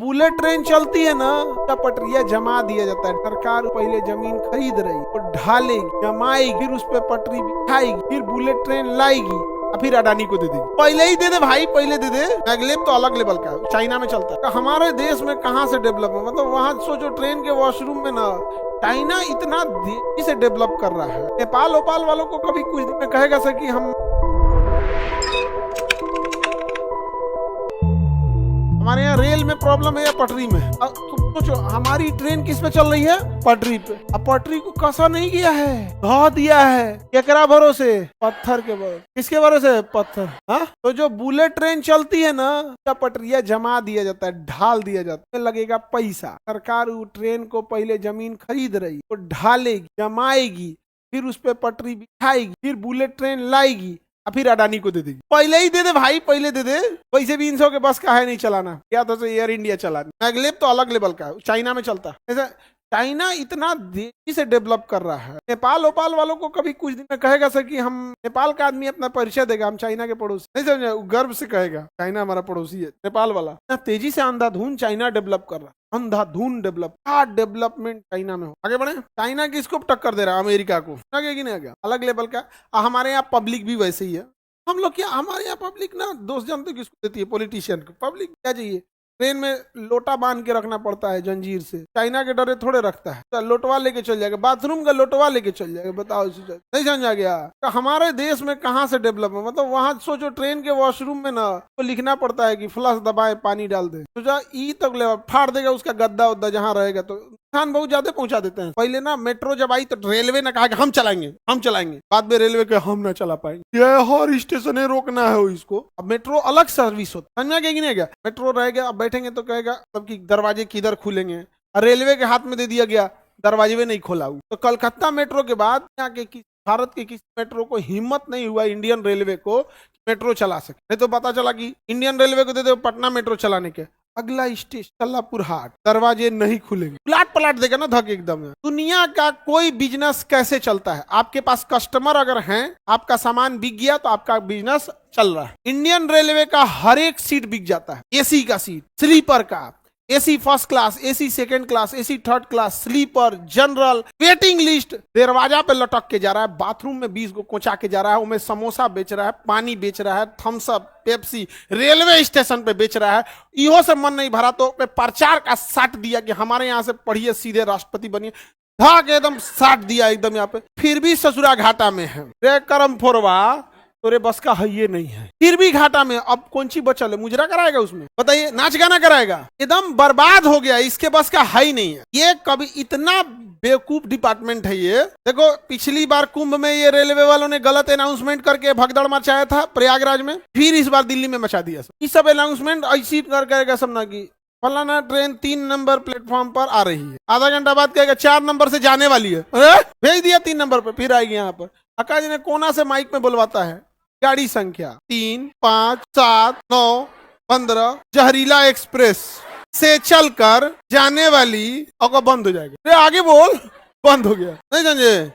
Bullet train चलती है ना, पटरिया जमा दिया जाता है। सरकार पहले जमीन खरीद रही तो ढालेगी, जमाएगी, फिर उस पर पटरी बिछाएगी, फिर बुलेट ट्रेन लाएगी और फिर अडानी को दे देगी। पहले ही दे दे भाई, पहले दे दे। मैगलेब तो अलग लेवल का है, चाइना में चलता है। तो हमारे देश में कहाँ से डेवलप है? मतलब वहाँ सोचो ट्रेन के वॉशरूम में ना, चाइना इतना तेजी से डेवलप कर रहा है। नेपाल ओपाल वालों को कभी कुछ दिन में कहेगा सर कि हम हमारे यहाँ रेल में प्रॉब्लम है या पटरी में। तुम सोचो हमारी ट्रेन किस पे चल रही है? पटरी पे। अब पटरी को कसा नहीं किया है, ढा दिया है। केकरा भरोसे? पत्थर के भरोसे। किसके भरोसे? पत्थर। हाँ, तो जो बुलेट ट्रेन चलती है ना, पटरिया जमा दिया जाता है, ढाल दिया जाता है, लगेगा पैसा। सरकार वो ट्रेन को पहले जमीन खरीद रही तो ढालेगी, जमाएगी, फिर उस पर पटरी बिछाएगी, फिर बुलेट ट्रेन लाएगी, फिर अडानी को दे देगी। पहले ही दे दे भाई, पहले दे दे। वैसे भी इनसो के बस का है नहीं चलाना, या तो एयर इंडिया चलाना। मैगलेब तो अलग लेवल का है, चाइना में चलता है। ऐसा चाइना इतना तेजी से डेवलप कर रहा है। नेपाल ओपाल वालों को कभी कुछ दिन में कहेगा सर कि हम नेपाल का आदमी अपना परिचय देगा, हम चाइना के पड़ोसी। नहीं समझे? गर्व से कहेगा चाइना हमारा पड़ोसी है। नेपाल वाला तेजी से अंधाधुन चाइना डेवलप कर रहा है, अंधाधुन डेवलप। क्या डेवलपमेंट चाइना में हो, आगे बढ़े। चाइना किसको टक्कर दे रहा है? अमेरिका को। आगे कि नहीं आगे? अलग लेवल का। हमारे यहाँ पब्लिक भी वैसे ही है। हम लोग क्या, हमारे यहाँ पब्लिक ना दोस्त जानते किसको देती है? पॉलिटिशियन को। पब्लिक क्या चाहिए? ट्रेन में लोटा बांध के रखना पड़ता है जंजीर से। चाइना के डरे थोड़े रखता है, तो लोटवा लेके चल जाएगा, बाथरूम का लोटवा लेके चल जाएगा। बताओ, नहीं समझा गया? तो हमारे देश में कहाँ से डेवलप है? मतलब वहाँ सोचो ट्रेन के वॉशरूम में ना तो लिखना पड़ता है कि फ्लश दबाए, पानी डाल दे। सोचा ई तक ले फाड़ देगा उसका गद्दा उद्दा जहाँ रहेगा, तो नुकसान बहुत ज्यादा पहुंचा देते हैं। पहले ना मेट्रो जब आई तो रेलवे ने कहा कि हम चलाएंगे, हम चलाएंगे। बाद में रेलवे के हम ना चला पाएंगे, हर स्टेशन है रोकना है इसको। अब मेट्रो अलग सर्विस होता है, समझा गया कि नहीं गया? मेट्रो रहेगा, अब बैठेंगे तो कहेगा मतलब कि दरवाजे किधर खुलेंगे, और रेलवे के हाथ में दे दिया गया, दरवाजे नहीं खोला। तो कलकत्ता मेट्रो के बाद यहाँ के भारत के किसी मेट्रो को हिम्मत नहीं हुआ इंडियन रेलवे को मेट्रो चला सके। नहीं तो पता चला कि इंडियन रेलवे को दे दे पटना मेट्रो चलाने के, अगला स्टेशन कल्लापुर हाट, दरवाजे नहीं खुलेंगे, पलाट पलाट देगा ना धक एकदम। दुनिया का कोई बिजनेस कैसे चलता है? आपके पास कस्टमर अगर हैं, आपका सामान बिक गया तो आपका बिजनेस चल रहा है। इंडियन रेलवे का हर एक सीट बिक जाता है। एसी का सीट, स्लीपर का, AC first class, AC second class, AC third class, sleeper, general, waiting list. दरवाजा पे लटक के जा रहा है, बाथरूम में 20 को कोचा के जा रहा है, उनमें समोसा बेच रहा है, पानी बेच रहा है, Thums Up, Pepsi, railway station पे बेच रहा है। इहो से मन नहीं भरा तो प्रचार का साट दिया कि हमारे यहाँ से पढ़िए, सीधे राष्ट्रपति बनिए, धाक एकदम साट दिया एकदम यहाँ पे। फिर भी ससुरा घाटा में है, रे करम फोरवा तोरे बस का है ये नहीं है, फिर भी घाटा में। अब कौन सी बचल है? मुजरा कराएगा उसमें, बताइए, नाच गाना कराएगा? एकदम बर्बाद हो गया, इसके बस का है ही नहीं है। ये कभी इतना बेवकूफ डिपार्टमेंट है ये। देखो पिछली बार कुंभ में ये रेलवे वालों ने गलत अनाउंसमेंट करके भगदड़ मचाया था प्रयागराज में, फिर इस बार दिल्ली में मचा दिया। इस सब अनाउंसमेंट ऐसी कर करेगा सब ना की फलाना ट्रेन 3 नंबर प्लेटफॉर्म पर आ रही है, आधा घंटा बाद कहेगा 4 नंबर से जाने वाली है, भेज दिया 3 नंबर पर, फिर आएगी यहाँ पर। अकाश ने कोना से माइक में बुलवाता है, गाड़ी संख्या 3, 5, 7, 9, 15 जहरीला एक्सप्रेस से चलकर जाने वाली, और बंद हो जाएगा। आगे बोल, बंद हो गया। नहीं समझे?